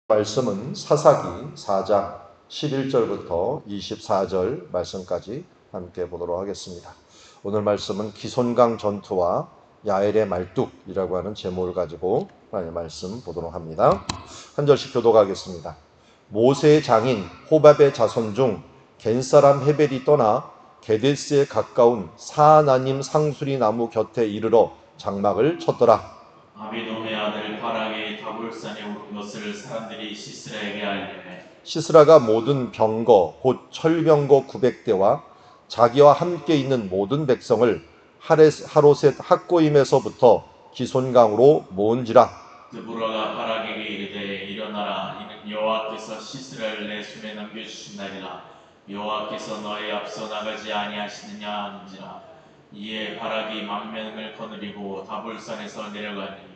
말씀은 사사기 4장 11절부터 24절 말씀까지 함께 보도록 하겠습니다. 오늘 말씀은 기손강 전투와 야엘의 말뚝이라고 하는 제목을 가지고 말씀 보도록 합니다. 한 절씩 교독하겠습니다. 모세의 장인 호밥의 자손 중 겐사람 헤벨이 떠나 게데스에 가까운 사하나님 상수리 나무 곁에 이르러 장막을 쳤더라. 아비노의 아들 바락이 다볼산에 오른 것을 사람들이 시스라에게 알리매 시스라가 모든 병거 곧 철병거 900대와 자기와 함께 있는 모든 백성을 하로셋 학고임에서부터 기손강으로 모은지라. 드보라가 바락에게 이르되 일어나라. 이는 여호와께서 시스라를 내 손에 넘겨주신다니라. 여호와께서 너의 앞서 나가지 아니하시느냐 하는지라. 이에 바락이 망명을 거느리고 다볼산에서 내려가니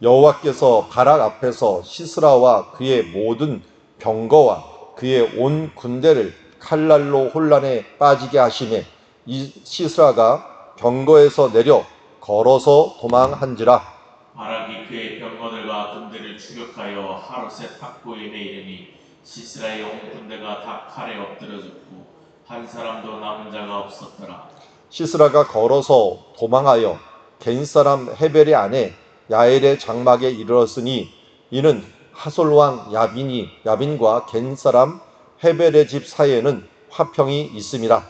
여호와께서 바락 앞에서 시스라와 그의 모든 병거와 그의 온 군대를 칼날로 혼란에 빠지게 하시매 이 시스라가 병거에서 내려 걸어서 도망한지라. 바락이 그의 병거들과 군대를 추격하여 하로셋 학고임에 이르니 시스라의 온 군대가 다 칼에 엎드러졌고 한 사람도 남은 자가 없었더라. 시스라가 걸어서 도망하여 겐사람 헤벨의 아내 야엘의 장막에 이르렀으니 이는 하솔왕 야빈과 겐사람 헤벨의 집 사이에는 화평이 있음이라.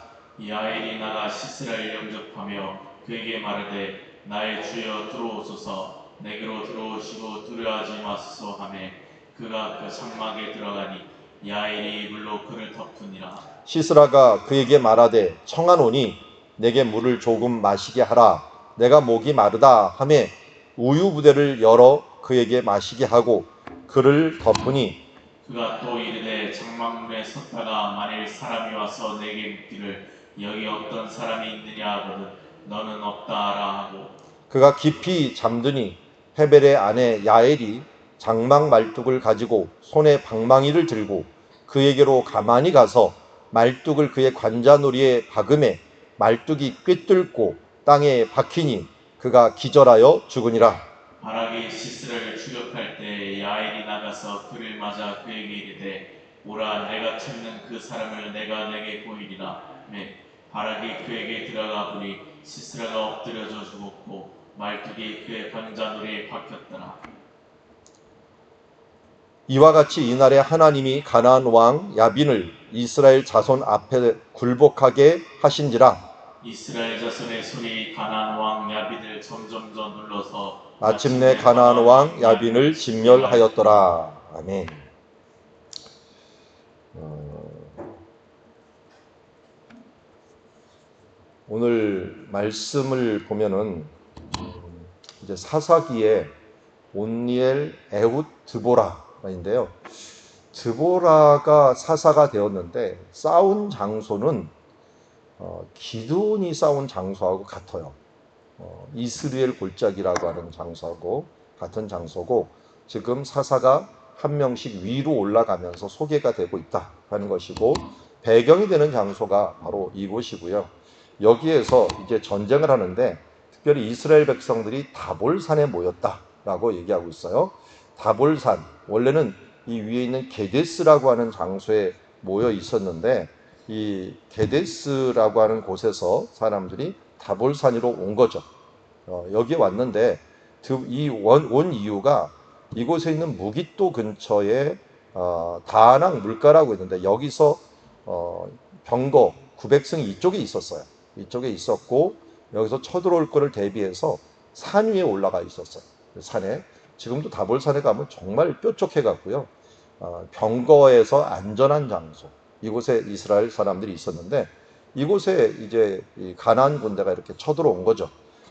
야엘이 나가 시스라를 영접하며 그에게 말하되 나의 주여 들어오소서. 내게로 들어오시고 두려워하지 마소서 하매 그가 그 장막에 들어가니 야엘이 이불로 그를 덮으니라. 시스라가 그에게 말하되 청하노니 내게 물을 조금 마시게 하라. 내가 목이 마르다 하매 우유 부대를 열어 그에게 마시게 하고 그를 덮으니 그가 또 이르되 장막문에 섰다가 만일 사람이 와서 내게 묻기를 여기 어떤 사람이 있느냐 하거든 너는 없다 하라 하고 그가 깊이 잠드니 헤벨의 아내 야엘이 장막 말뚝을 가지고 손에 방망이를 들고 그에게로 가만히 가서 말뚝을 그의 관자놀이에 박음에 말뚝이 꿰뚫고 땅에 박히니 그가 기절하여 죽으니라. 바락이 시스라를 추격할 때 야엘이 나가서 그를 맞아 그에게 이르되 오라 내가 찾는 그 사람을 내가 내게 보이리라. 바락이 그에게 들어가 보니 시스라가 엎드려져 죽었고 말뚝이 그의 관자놀이에 박혔더라. 이와 같이 이날에 하나님이 가나안 왕 야빈을 이스라엘 자손 앞에 굴복하게 하신지라. 이스라엘 자손의 손이 가나안 왕 야빈을 점점 더 눌러서 마침내 가나안 왕 야빈을 진멸하였더라. 아멘. 오늘 말씀을 보면은 이제 사사기에 온니엘, 에훗, 드보라인데요. 드보라가 사사가 되었는데 싸운 장소는 기드온이 싸운 장소하고 같아요. 이스라엘 골짜기라고 하는 장소하고 같은 장소고 지금 사사가 한 명씩 위로 올라가면서 소개가 되고 있다 하는 것이고 배경이 되는 장소가 바로 이곳이고요. 여기에서 이제 전쟁을 하는데 특별히 이스라엘 백성들이 다볼산에 모였다라고 얘기하고 있어요. 다볼산 원래는 이 위에 있는 게데스라고 하는 장소에 모여 있었는데 이 게데스라고 하는 곳에서 사람들이 다볼산으로 온 거죠. 여기에 왔는데 온 이유가 이곳에 있는 무깃도 근처에 다낙 물가라고 있는데 여기서 병거 900승이 이쪽에 있었어요. 이쪽에 있었고 여기서 쳐들어올 거를 대비해서 산 위에 올라가 있었어요. 산에 지금도 다볼산에 가면 정말 뾰족해 갖고요. 병거에서 안전한 장소 이곳에 이스라엘 사람들이 있었는데 이곳에 이제 가나안 군대가 이렇게 쳐들어온 거죠.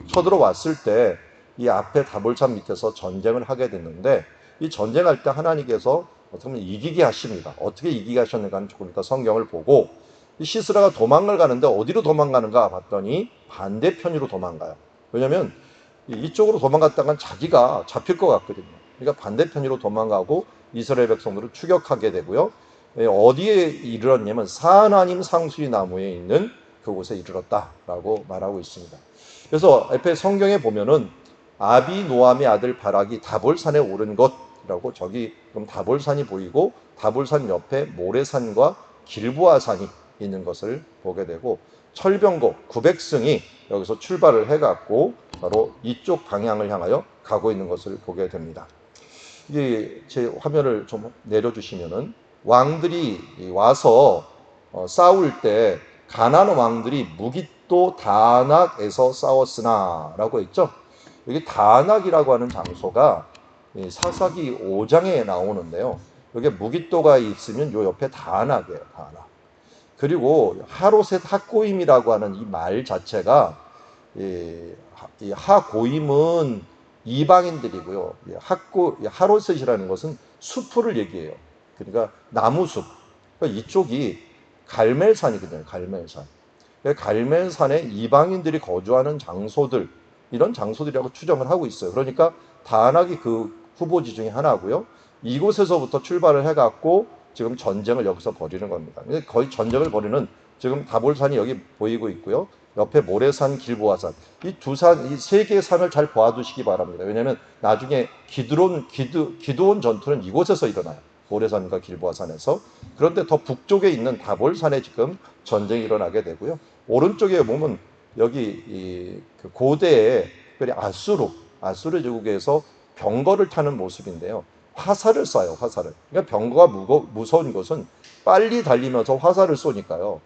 쳐들어왔을 때 이 앞에 다볼산 밑에서 전쟁을 하게 됐는데 이 전쟁할 때 하나님께서 어떻게 보면 이기게 하십니다. 어떻게 이기게 하셨는가는 조금 이따 성경을 보고 이 시스라가 도망을 가는데 어디로 도망가는가 봤더니 반대편으로 도망가요. 왜냐하면 이쪽으로 도망갔다간 자기가 잡힐 것 같거든요. 그러니까 반대편으로 도망가고 이스라엘 백성들을 추격하게 되고요. 어디에 이르렀냐면 사하나님 상수리 나무에 있는 그곳에 이르렀다라고 말하고 있습니다. 그래서 옆에 성경에 보면은 아비노함의 아들 바락이 다볼산에 오른 것 라고 저기 그럼 다볼산이 보이고 다볼산 옆에 모래산과 길보아산이 있는 것을 보게 되고 철병고 900승이 여기서 출발을 해갖고 바로 이쪽 방향을 향하여 가고 있는 것을 보게 됩니다. 이게 제 화면을 좀 내려주시면은 왕들이 와서 싸울 때 가나안 왕들이 무깃도 다낙에서 싸웠으나 라고 했죠. 여기 다낙이라고 하는 장소가 사사기 5장에 나오는데요. 여기 무깃도가 있으면 요 옆에 다낙이에요. 다낙. 그리고 하로셋 하고임이라고 하는 이 말 자체가 이 하고임은 이방인들이고요. 하로셋이라는 것은 숲을 얘기해요. 그러니까 나무숲. 그러니까 이쪽이 갈멜산이거든요. 갈멜산. 갈멜산에 이방인들이 거주하는 장소들, 이런 장소들이라고 추정을 하고 있어요. 그러니까 다낙이 그 후보지 중에 하나고요. 이곳에서부터 출발을 해갖고 지금 전쟁을 여기서 벌이는 겁니다. 거의 전쟁을 벌이는 지금 다볼산이 여기 보이고 있고요. 옆에 모래산, 길보아산, 이 두 산, 이 세 개의 산을 잘 봐두시기 바랍니다. 왜냐하면 나중에 기드온 전투는 이곳에서 일어나요. 모래산과 길보아산에서. 그런데 더 북쪽에 있는 다볼산에 지금 전쟁이 일어나게 되고요. 오른쪽에 보면 여기 그 고대의 특별히 아수르 제국에서 병거를 타는 모습인데요. 화살을 쏴요, 화살을. 그러니까 병거가 무서운 것은 빨리 달리면서 화살을 쏘니까요.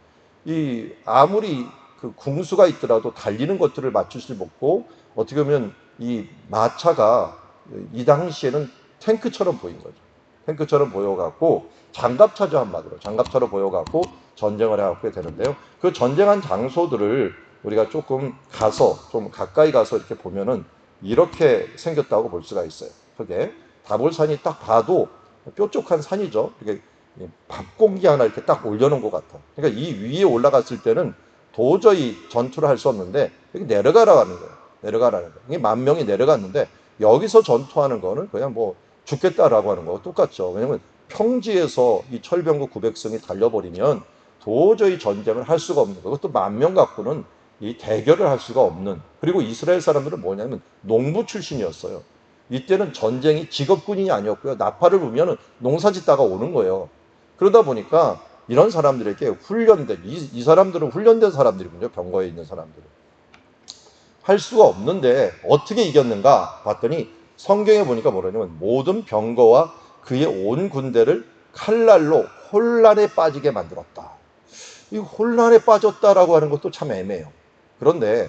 아무리 그 궁수가 있더라도 달리는 것들을 맞출 수 없고, 어떻게 보면 이 마차가 이 당시에는 탱크처럼 보인 거죠. 탱크처럼 보여갖고 장갑차죠, 한마디로. 장갑차로 보여갖고 전쟁을 해갖게 되는데요. 그 전쟁한 장소들을 우리가 조금 가서, 좀 가까이 가서 이렇게 보면은 이렇게 생겼다고 볼 수가 있어요. 그게 다볼산이 딱 봐도 뾰족한 산이죠. 이렇게 밥 공기 하나 이렇게 딱 올려놓은 것 같아. 그러니까 이 위에 올라갔을 때는 도저히 전투를 할 수 없는데 여기 내려가라는 거예요. 내려가라는 거예요. 이게 10,000명이 내려갔는데 여기서 전투하는 거는 그냥 뭐 죽겠다라고 하는 거와 똑같죠. 왜냐면 평지에서 이 철병구 900승이 달려버리면 도저히 전쟁을 할 수가 없는 거예요. 그것도 10,000명 갖고는 이 대결을 할 수가 없는. 그리고 이스라엘 사람들은 뭐냐면 농부 출신이었어요. 이때는 전쟁이 직업군인이 아니었고요. 나팔을 불면 농사 짓다가 오는 거예요. 그러다 보니까 이런 사람들에게 훈련된, 이 사람들은 훈련된 사람들이군요. 병거에 있는 사람들은. 할 수가 없는데 어떻게 이겼는가 봤더니 성경에 보니까 뭐라냐면 모든 병거와 그의 온 군대를 칼날로 혼란에 빠지게 만들었다. 이 혼란에 빠졌다라고 하는 것도 참 애매해요. 그런데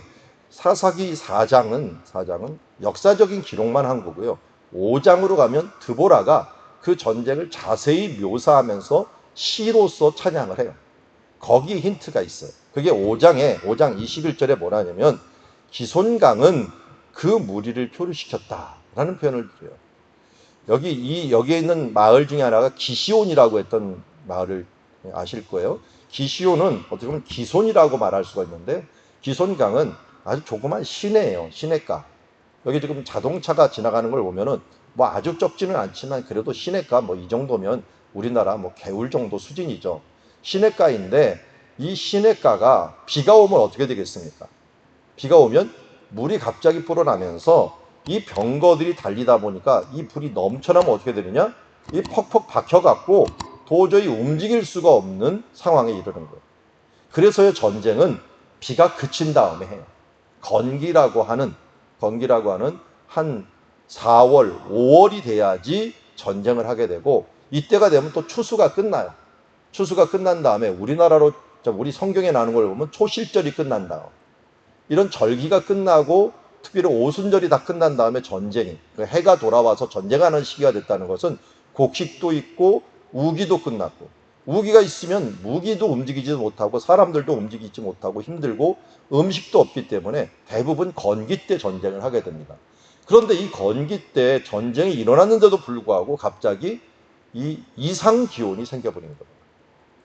사사기 4장은 역사적인 기록만 한 거고요. 5장으로 가면 드보라가 그 전쟁을 자세히 묘사하면서 시로서 찬양을 해요. 거기에 힌트가 있어요. 그게 5장 21절에 뭐라 하냐면 기손강은 그 무리를 표류시켰다라는 표현을 드려요. 여기에 있는 마을 중에 하나가 기시온이라고 했던 마을을 아실 거예요. 기시온은 어떻게 보면 기손이라고 말할 수가 있는데 기손강은 아주 조그만 시내예요. 시내가. 여기 지금 자동차가 지나가는 걸 보면은 뭐 아주 적지는 않지만 그래도 시내가 뭐 이 정도면 우리나라 뭐 개울 정도 수준이죠. 시내가인데 이 시내가가 비가 오면 어떻게 되겠습니까? 비가 오면 물이 갑자기 불어나면서 이 병거들이 달리다 보니까 이 불이 넘쳐나면 어떻게 되느냐? 이 퍽퍽 박혀갖고 도저히 움직일 수가 없는 상황에 이르는 거예요. 그래서요 전쟁은 비가 그친 다음에 해요. 건기라고 하는 한 4월, 5월이 돼야지 전쟁을 하게 되고 이때가 되면 또 추수가 끝나요. 추수가 끝난 다음에 우리 성경에 나오는 걸 보면 초실절이 끝난다. 이런 절기가 끝나고 특별히 오순절이 다 끝난 다음에 전쟁이 해가 돌아와서 전쟁하는 시기가 됐다는 것은 곡식도 있고 우기도 끝났고 우기가 있으면 무기도 움직이지도 못하고 사람들도 움직이지 못하고 힘들고 음식도 없기 때문에 대부분 건기 때 전쟁을 하게 됩니다. 그런데 이 건기 때 전쟁이 일어났는데도 불구하고 갑자기 이 이상 기온이 생겨버린 겁니다.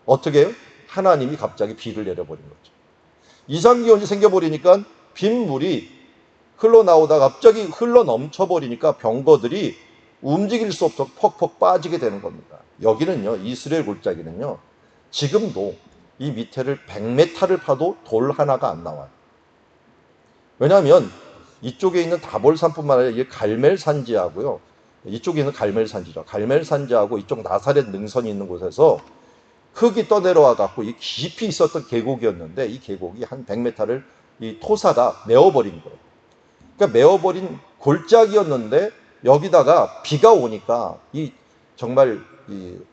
어떻게 해요? 하나님이 갑자기 비를 내려버린 거죠. 이상 기온이 생겨버리니까 빗물이 흘러나오다 갑자기 흘러 넘쳐버리니까 병거들이 움직일 수 없어 퍽퍽 빠지게 되는 겁니다. 여기는요, 이스라엘 골짜기는요, 지금도 이 밑에를 100m를 파도 돌 하나가 안 나와요. 왜냐하면 이쪽에 있는 다볼산뿐만 아니라 이 갈멜산지하고요, 이쪽에는 갈멜산지죠. 갈멜산지하고 이쪽 나사렛 능선이 있는 곳에서 흙이 떠내려와 갖고 이 깊이 있었던 계곡이었는데 이 계곡이 한 100m를 이 토사가 메워버린 거예요. 그러니까 메워버린 골짜기였는데 여기다가 비가 오니까 이 정말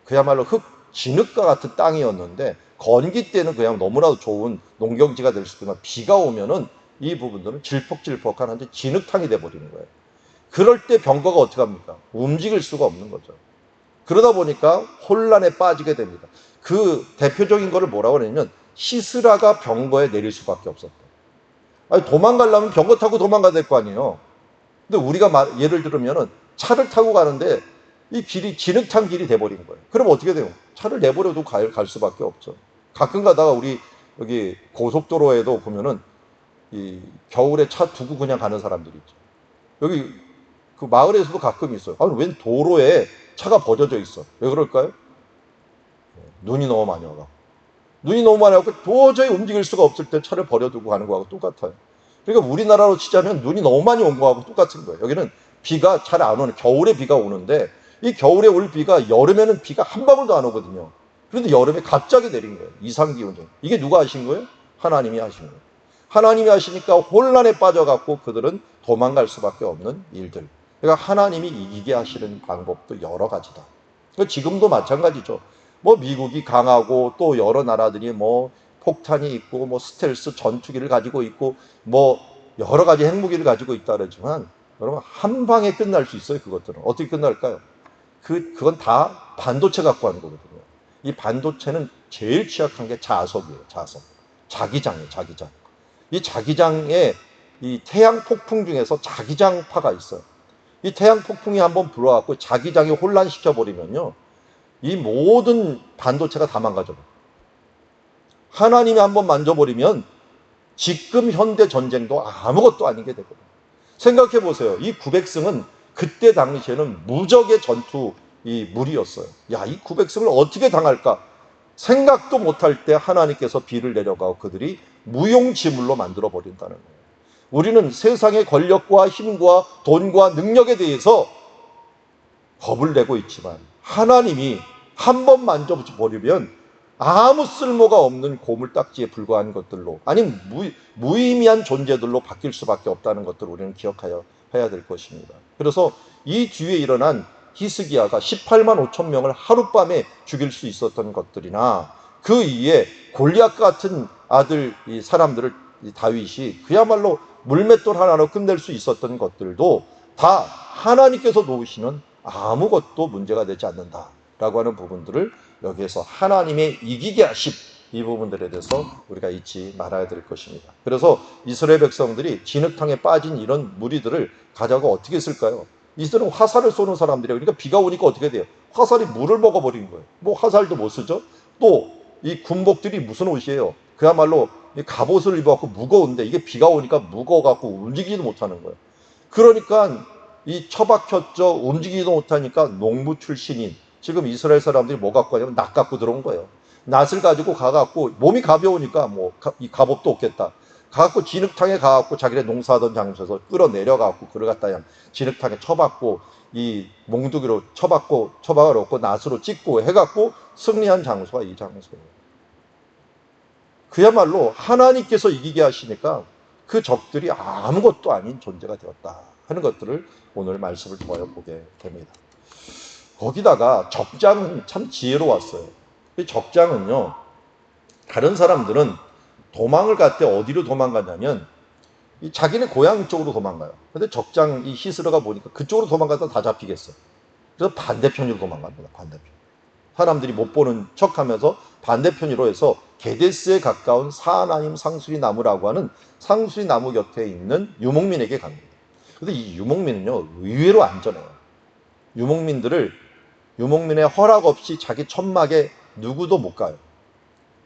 그야말로 흙 진흙과 같은 땅이었는데 건기 때는 그냥 너무나도 좋은 농경지가 될 수 있지만 비가 오면은 이 부분들은 질퍽질퍽한 완전 진흙탕이 돼버리는 거예요. 그럴 때 병거가 어떻게 합니까? 움직일 수가 없는 거죠. 그러다 보니까 혼란에 빠지게 됩니다. 그 대표적인 거를 뭐라고 하냐면 시스라가 병거에 내릴 수밖에 없었다. 아니, 도망가려면 병거 타고 도망가야 될 거 아니에요. 근데 우리가 예를 들면은 차를 타고 가는데 이 길이 진흙탕 길이 돼버린 거예요. 그럼 어떻게 돼요? 차를 내버려도 갈 수밖에 없죠. 가끔 가다가 우리 여기 고속도로에도 보면은 이 겨울에 차 두고 그냥 가는 사람들이 있죠. 여기 그 마을에서도 가끔 있어요. 아니, 웬 도로에 차가 버려져 있어. 왜 그럴까요? 눈이 너무 많이 와가. 눈이 너무 많이 와서 도저히 움직일 수가 없을 때 차를 버려두고 가는 거하고 똑같아요. 그러니까 우리나라로 치자면 눈이 너무 많이 온 거하고 똑같은 거예요. 여기는 비가 잘 안 오는, 겨울에 비가 오는데 이 겨울에 올 비가 여름에는 비가 한 방울도 안 오거든요. 그런데 여름에 갑자기 내린 거예요. 이상기온이. 이게 누가 하신 거예요? 하나님이 하신 거예요. 하나님이 하시니까 혼란에 빠져갖고 그들은 도망갈 수밖에 없는 일들. 그러니까 하나님이 이기게 하시는 방법도 여러 가지다. 지금도 마찬가지죠. 뭐 미국이 강하고 또 여러 나라들이 뭐 폭탄이 있고 뭐 스텔스 전투기를 가지고 있고 뭐 여러 가지 핵무기를 가지고 있다 그러지만 여러분 한 방에 끝날 수 있어요. 그것들은 어떻게 끝날까요? 그건 다 반도체 갖고 하는 거거든요. 이 반도체는 제일 취약한 게 자석이에요. 자석. 자기장이에요. 자기장. 이 자기장에 이 태양 폭풍 중에서 자기장파가 있어요. 이 태양 폭풍이 한번 불어갖고 자기장이 혼란시켜 버리면요, 이 모든 반도체가 다 망가져요. 하나님이 한번 만져버리면 지금 현대 전쟁도 아무것도 아니게 되거든요. 생각해 보세요. 이 900승은 그때 당시에는 무적의 전투 이 물이었어요. 야, 이 900승을 어떻게 당할까? 생각도 못할 때 하나님께서 비를 내려가고 그들이 무용지물로 만들어 버린다는 거예요. 우리는 세상의 권력과 힘과 돈과 능력에 대해서 겁을 내고 있지만 하나님이 한 번 만져버리면 아무 쓸모가 없는 고물딱지에 불과한 것들로, 아니면 무의미한 존재들로 바뀔 수밖에 없다는 것들을 우리는 기억해야 될 것입니다. 그래서 이 뒤에 일어난 히스기야가 18만 5천 명을 하룻밤에 죽일 수 있었던 것들이나 그 이에 골리앗 같은 아들 이 사람들을 이 다윗이 그야말로 물맷돌 하나로 끝낼 수 있었던 것들도 다 하나님께서 놓으시는 아무것도 문제가 되지 않는다라고 하는 부분들을 여기에서 하나님의 이기게 하심, 이 부분들에 대해서 우리가 잊지 말아야 될 것입니다. 그래서 이스라엘 백성들이 진흙탕에 빠진 이런 무리들을 가져가 어떻게 쓸까요? 이들은 화살을 쏘는 사람들이에요. 그러니까 비가 오니까 어떻게 돼요? 화살이 물을 먹어버린 거예요. 뭐 화살도 못 쓰죠. 또 이 군복들이 무슨 옷이에요? 그야말로 갑옷을 입어갖고 무거운데 이게 비가 오니까 무거워갖고 움직이지도 못하는 거예요. 그러니까 이 처박혔죠. 움직이지도 못하니까 농부 출신인 지금 이스라엘 사람들이 뭐 갖고 가냐면 낫 갖고 들어온 거예요. 낫을 가지고 가갖고 몸이 가벼우니까 뭐 이 갑옷도 없겠다. 가갖고 진흙탕에 가갖고 자기네 농사하던 장소에서 끌어내려가갖고 그걸 갖다 그냥 진흙탕에 쳐박고 이 몽두기로 처박아 놓고 낫으로 찍고 해갖고 승리한 장소가 이 장소예요. 그야말로 하나님께서 이기게 하시니까 그 적들이 아무것도 아닌 존재가 되었다 하는 것들을 오늘 말씀을 통하여 보게 됩니다. 거기다가 적장은 참 지혜로웠어요. 이 적장은요, 다른 사람들은 도망을 갈 때 어디로 도망가냐면 이 자기네 고향 쪽으로 도망가요. 근데 적장 이 히스르가 보니까 그쪽으로 도망가다 다 잡히겠어. 그래서 반대편으로 도망갑니다. 반대편. 사람들이 못 보는 척하면서 반대편으로 해서 게데스에 가까운 사하나임 상수리 나무라고 하는 상수리 나무 곁에 있는 유목민에게 갑니다. 근데 이 유목민은요, 의외로 안전해요. 유목민의 허락 없이 자기 천막에 누구도 못 가요.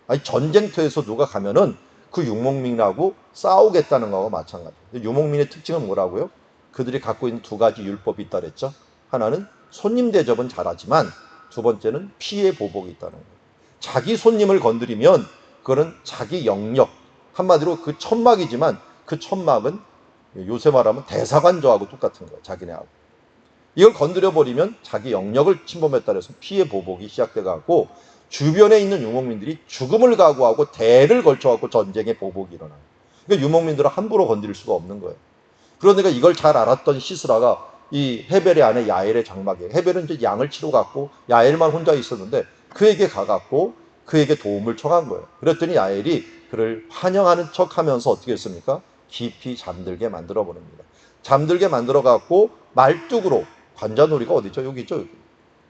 아니, 전쟁터에서 누가 가면은 그 유목민하고 싸우겠다는 거와 마찬가지예요. 유목민의 특징은 뭐라고요? 그들이 갖고 있는 두 가지 율법이 있다 그랬죠. 하나는 손님 대접은 잘하지만 두 번째는 피해 보복이 있다는 거예요. 자기 손님을 건드리면 그거는 자기 영역, 한마디로 그 천막이지만 그 천막은 요새 말하면 대사관저하고 똑같은 거예요. 자기네하고. 이걸 건드려버리면 자기 영역을 침범했다 해서 피해 보복이 시작돼갖고 주변에 있는 유목민들이 죽음을 각오하고 대를 걸쳐갖고 전쟁의 보복이 일어나요. 그러니까 유목민들은 함부로 건드릴 수가 없는 거예요. 그러니까 이걸 잘 알았던 시스라가 이 헤벨의 아내 야엘의 장막에, 헤벨은 이제 양을 치러 갔고 야엘만 혼자 있었는데 그에게 가갖고 그에게 도움을 청한 거예요. 그랬더니 야엘이 그를 환영하는 척하면서 어떻게 했습니까? 깊이 잠들게 만들어 버립니다. 잠들게 만들어 갖고 말뚝으로, 관자놀이가 어디죠? 여기 있죠?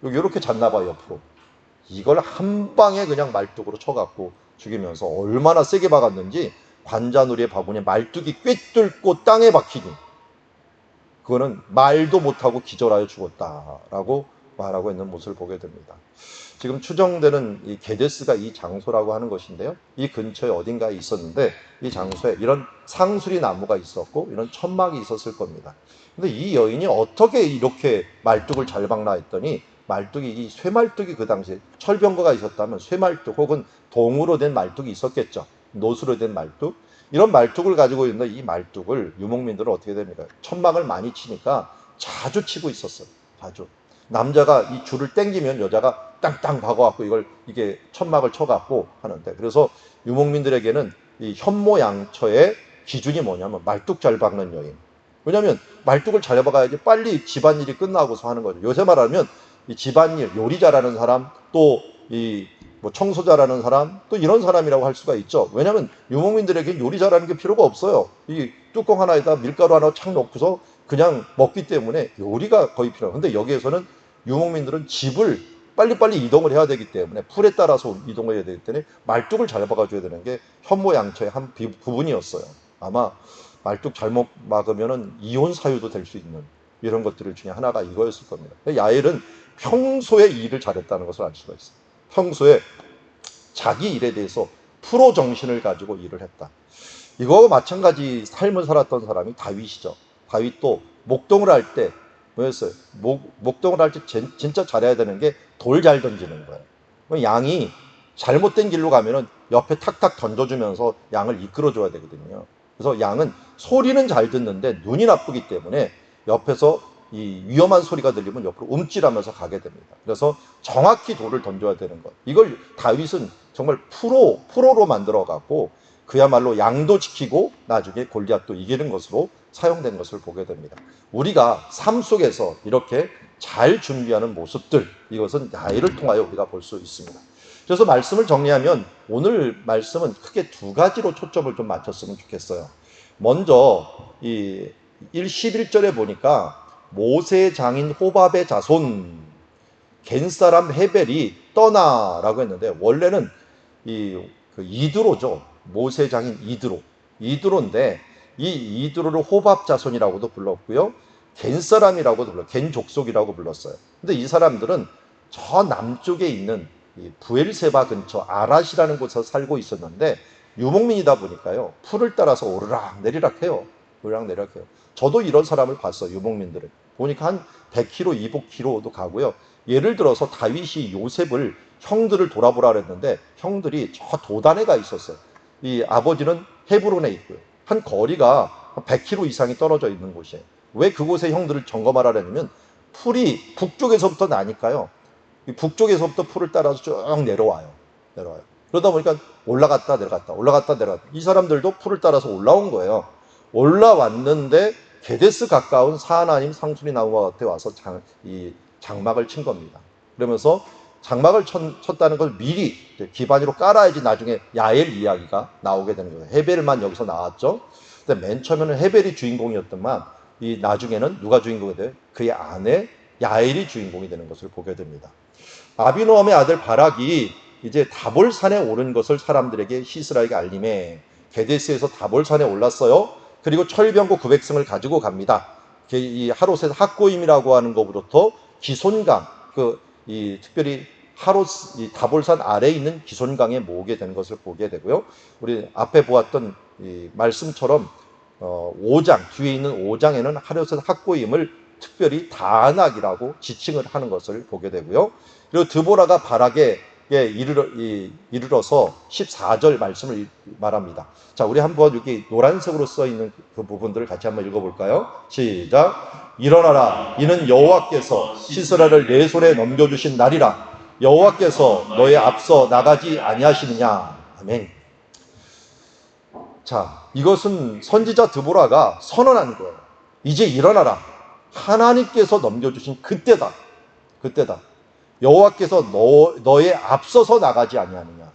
여기 이렇게 잤나 봐요, 옆으로. 이걸 한 방에 그냥 말뚝으로 쳐갖고 죽이면서 얼마나 세게 박았는지 관자놀이의 바구니에 말뚝이 꿰뚫고 땅에 박히니 그거는 말도 못하고 기절하여 죽었다라고 말하고 있는 모습을 보게 됩니다. 지금 추정되는 이 게데스가 이 장소라고 하는 것인데요. 이 근처에 어딘가에 있었는데 이 장소에 이런 상수리 나무가 있었고 이런 천막이 있었을 겁니다. 근데 이 여인이 어떻게 이렇게 말뚝을 잘 박나 했더니 말뚝이, 이 쇠말뚝이 그 당시에 철병거가 있었다면 쇠말뚝 혹은 동으로 된 말뚝이 있었겠죠. 노수로 된 말뚝. 이런 말뚝을 가지고 있는데 이 말뚝을 유목민들은 어떻게 됩니까? 천막을 많이 치니까 자주 치고 있었어요. 자주. 남자가 이 줄을 당기면 여자가 땅땅 박아갖고 이게 천막을 쳐갖고 하는데, 그래서 유목민들에게는 이 현모양처의 기준이 뭐냐면 말뚝 잘 박는 여인. 왜냐하면 말뚝을 잘 박아야지 빨리 집안일이 끝나고서 하는 거죠. 요새 말하면 이 집안일, 요리 잘하는 사람, 또 이 뭐 청소 잘하는 사람, 또 이런 사람이라고 할 수가 있죠. 왜냐하면 유목민들에게 요리 잘하는 게 필요가 없어요. 이 뚜껑 하나에다 밀가루 하나 착 넣고서 그냥 먹기 때문에 요리가 거의 필요해요. 근데 여기에서는 유목민들은 집을 빨리빨리 이동을 해야 되기 때문에 풀에 따라서 이동을 해야 되기 때문에 말뚝을 잘 박아줘야 되는 게 현모양처의 한 부분이었어요. 아마 말뚝 잘못 막으면은 이혼 사유도 될 수 있는 이런 것들 중에 하나가 이거였을 겁니다. 야엘은 평소에 일을 잘했다는 것을 알 수가 있어요. 평소에 자기 일에 대해서 프로 정신을 가지고 일을 했다. 이거와 마찬가지 삶을 살았던 사람이 다윗이죠. 다윗도 목동을 할 때 뭐였어요? 목동을 할 때 진짜 잘해야 되는 게 돌 잘 던지는 거예요. 양이 잘못된 길로 가면은 옆에 탁탁 던져주면서 양을 이끌어줘야 되거든요. 그래서 양은 소리는 잘 듣는데 눈이 나쁘기 때문에 옆에서 이 위험한 소리가 들리면 옆으로 움찔하면서 가게 됩니다. 그래서 정확히 돌을 던져야 되는 것. 이걸 다윗은 정말 프로로 만들어갖고 그야말로 양도 지키고 나중에 골리앗도 이기는 것으로 사용된 것을 보게 됩니다. 우리가 삶 속에서 이렇게 잘 준비하는 모습들, 이것은 야엘을 통하여 우리가 볼 수 있습니다. 그래서 말씀을 정리하면 오늘 말씀은 크게 두 가지로 초점을 좀 맞췄으면 좋겠어요. 먼저 이 11절에 보니까 모세의 장인 호밥의 자손 겐사람 헤벨이 떠나라고 했는데, 원래는 그 이드로죠. 모세 장인 이드로인데 이 이드로를 호밥 자손이라고도 불렀고요, 겐사람이라고도 불렀어요. 겐 족속이라고 불렀어요. 근데 이 사람들은 저 남쪽에 있는 이 부엘세바 근처 아랏이라는 곳에서 살고 있었는데 유목민이다 보니까요, 풀을 따라서 오르락 내리락 해요. 오르락 내리락 해요. 저도 이런 사람을 봤어요. 유목민들을 보니까 한 100km, 200km도 가고요. 예를 들어서 다윗이 요셉을 형들을 돌아보라 그랬는데 형들이 저 도단에 가 있었어요. 이 아버지는 헤브론에 있고요. 한 거리가 100km 이상이 떨어져 있는 곳이에요. 왜 그곳에 형들을 점검하라 그랬냐면 풀이 북쪽에서부터 나니까요. 북쪽에서부터 풀을 따라서 쭉 내려와요. 그러다 보니까 올라갔다 내려갔다, 올라갔다 내려갔다. 이 사람들도 풀을 따라서 올라온 거예요. 올라왔는데 게데스 가까운 사하나님 상수리 나무와 곁에 와서 장막을 친 겁니다. 그러면서 장막을 쳤다는 걸 미리 기반으로 깔아야지 나중에 야엘 이야기가 나오게 되는 거예요. 헤벨만 여기서 나왔죠. 근데 맨 처음에는 헤벨이 주인공이었더만 이 나중에는 누가 주인공이 돼요? 그의 아내 야엘이 주인공이 되는 것을 보게 됩니다. 아비노함의 아들 바락이 이제 다볼산에 오른 것을 사람들에게 시스라에게 알림해 게데스에서 다볼산에 올랐어요. 그리고 철병거 900승을 가지고 갑니다. 이 하롯의 학고임이라고 하는 것부터 기손강, 특별히 이 다볼산 아래에 있는 기손강에 모으게 되는 것을 보게 되고요. 우리 앞에 보았던 이 말씀처럼 5장, 뒤에 있는 5장에는 하롯의 학고임을 특별히 다낙이라고 지칭을 하는 것을 보게 되고요. 그리고 드보라가 바락의 이르러서 14절 말씀을 말합니다. 자, 우리 한번 여기 노란색으로 써 있는 그 부분들을 같이 한번 읽어볼까요? 시작. 일어나라. 이는 여호와께서 시스라를 내 손에 넘겨주신 날이라. 여호와께서 너의 앞서 나가지 아니하시느냐. 아멘. 자, 이것은 선지자 드보라가 선언하는 거예요. 이제 일어나라. 하나님께서 넘겨주신 그때다. 그때다. 여호와께서 너의 앞서서 나가지 아니하느냐.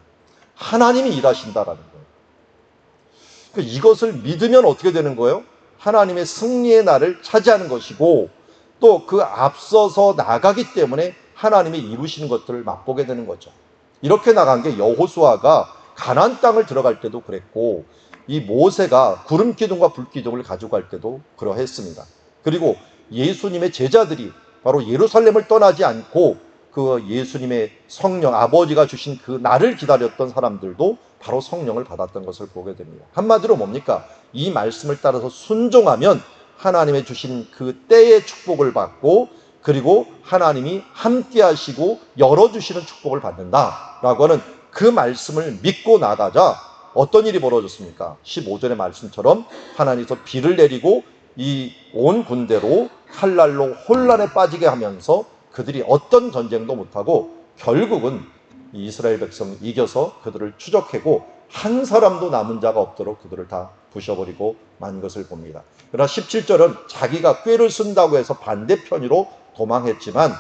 하나님이 일하신다라는 거예요. 이것을 믿으면 어떻게 되는 거예요? 하나님의 승리의 날을 차지하는 것이고, 또 그 앞서서 나가기 때문에 하나님이 이루시는 것들을 맛보게 되는 거죠. 이렇게 나간 게 여호수아가 가나안 땅을 들어갈 때도 그랬고, 이 모세가 구름 기둥과 불 기둥을 가져갈 때도 그러했습니다. 그리고 예수님의 제자들이 바로 예루살렘을 떠나지 않고 그 예수님의 성령, 아버지가 주신 그 날을 기다렸던 사람들도 바로 성령을 받았던 것을 보게 됩니다. 한마디로 뭡니까? 이 말씀을 따라서 순종하면 하나님의 주신 그 때의 축복을 받고, 그리고 하나님이 함께 하시고 열어주시는 축복을 받는다라고 하는 그 말씀을 믿고 나가자 어떤 일이 벌어졌습니까? 15절의 말씀처럼 하나님께서 비를 내리고 이 온 군대로 칼날로 혼란에 빠지게 하면서 그들이 어떤 전쟁도 못하고 결국은 이스라엘 백성이 이겨서 그들을 추적하고 한 사람도 남은 자가 없도록 그들을 다 부셔버리고 만 것을 봅니다. 그러나 17절은 자기가 꾀를 쓴다고 해서 반대편으로 도망했지만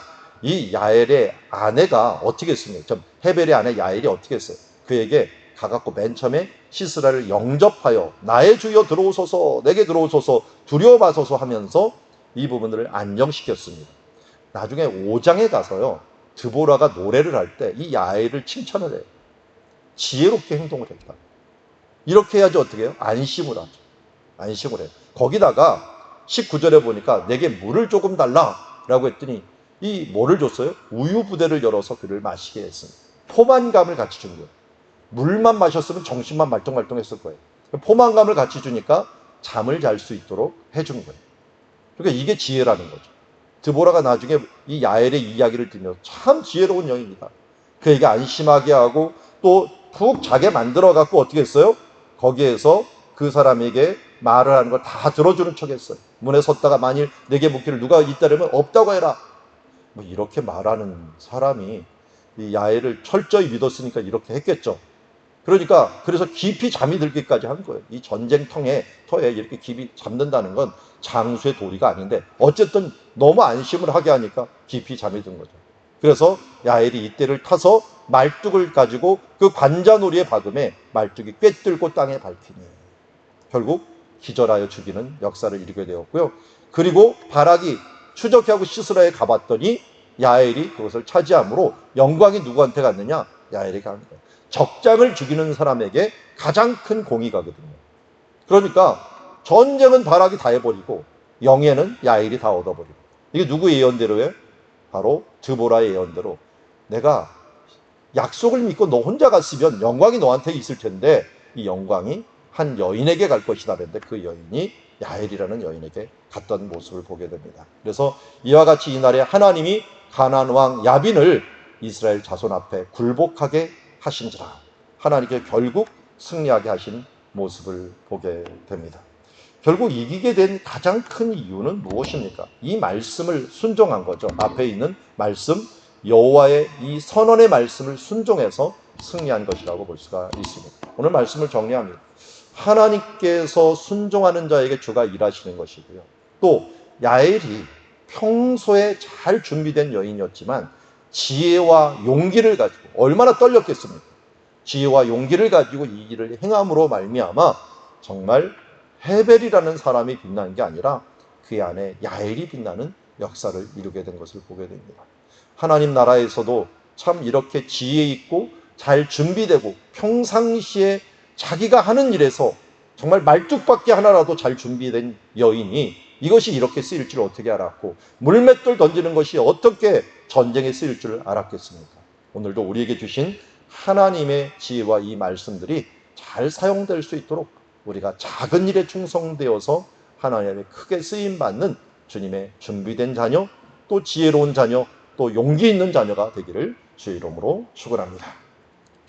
이 야엘의 아내가 어떻게 했습니까? 헤벨의 아내 야엘이 어떻게 했어요? 그에게 가갖고 맨 처음에 시스라를 영접하여 나의 주여 들어오소서, 내게 들어오소서, 두려워하소서 하면서 이 부분들을 안정시켰습니다. 나중에 5장에 가서요, 드보라가 노래를 할 때 이 야엘을 칭찬을 해요. 지혜롭게 행동을 했다. 이렇게 해야지 어떻게 해요? 안심을 하죠. 안심을 해요. 거기다가 19절에 보니까 내게 물을 조금 달라라고 했더니 이 뭐를 줬어요? 우유 부대를 열어서 그를 마시게 했습니다. 포만감을 같이 준 거예요. 물만 마셨으면 정신만 말똥말똥했을 거예요. 포만감을 같이 주니까 잠을 잘 수 있도록 해준 거예요. 그러니까 이게 지혜라는 거죠. 드보라가 나중에 이 야엘의 이야기를 들으면서 참 지혜로운 여인이다. 그에게 안심하게 하고 또 푹 자게 만들어 갖고 어떻게 했어요? 거기에서 그 사람에게 말을 하는 걸 다 들어주는 척 했어요. 문에 섰다가 만일 내게 묻기를 누가 있다면 없다고 해라. 뭐 이렇게 말하는 사람이 이 야엘을 철저히 믿었으니까 이렇게 했겠죠. 그러니까 그래서 깊이 잠이 들기까지 한 거예요. 이 전쟁터에 이렇게 깊이 잠든다는 건 장수의 도리가 아닌데 어쨌든 너무 안심을 하게 하니까 깊이 잠이 든 거죠. 그래서 야엘이 이때를 타서 말뚝을 가지고 그 관자놀이에 박음에 말뚝이 꿰뚫고 땅에 밟히니 결국 기절하여 죽이는 역사를 이루게 되었고요. 그리고 바락이 추적하고 시스라에 가봤더니 야엘이 그것을 차지함으로 영광이 누구한테 갔느냐? 야엘이 간 거예요. 적장을 죽이는 사람에게 가장 큰 공이 가거든요. 그러니까 전쟁은 바락이 다 해버리고 영예는 야엘이 다 얻어버리고. 이게 누구 예언대로예요? 바로 드보라의 예언대로 내가 약속을 믿고 너 혼자 갔으면 영광이 너한테 있을 텐데 이 영광이 한 여인에게 갈 것이다. 그런데 그 여인이 야엘이라는 여인에게 갔던 모습을 보게 됩니다. 그래서 이와 같이 이날에 하나님이 가나안 왕 야빈을 이스라엘 자손 앞에 굴복하게 하신지라 하나님께 결국 승리하게 하신 모습을 보게 됩니다. 결국 이기게 된 가장 큰 이유는 무엇입니까? 이 말씀을 순종한 거죠. 앞에 있는 말씀, 여호와의 이 선언의 말씀을 순종해서 승리한 것이라고 볼 수가 있습니다. 오늘 말씀을 정리합니다. 하나님께서 순종하는 자에게 주가 일하시는 것이고요. 또 야엘이 평소에 잘 준비된 여인이었지만 지혜와 용기를 가지고 얼마나 떨렸겠습니까? 지혜와 용기를 가지고 이 일을 행함으로 말미암아 정말 헤벨이라는 사람이 빛난 게 아니라 그 안에 야엘이 빛나는 역사를 이루게 된 것을 보게 됩니다. 하나님 나라에서도 참 이렇게 지혜 있고 잘 준비되고 평상시에 자기가 하는 일에서 정말 말뚝밖에 하나라도 잘 준비된 여인이 이것이 이렇게 쓰일 줄 어떻게 알았고 물맷돌 던지는 것이 어떻게 전쟁에 쓰일 줄 알았겠습니까? 오늘도 우리에게 주신 하나님의 지혜와 이 말씀들이 잘 사용될 수 있도록 우리가 작은 일에 충성되어서 하나님의 크게 쓰임받는 주님의 준비된 자녀, 또 지혜로운 자녀, 또 용기 있는 자녀가 되기를 주의 이름으로 축원합니다.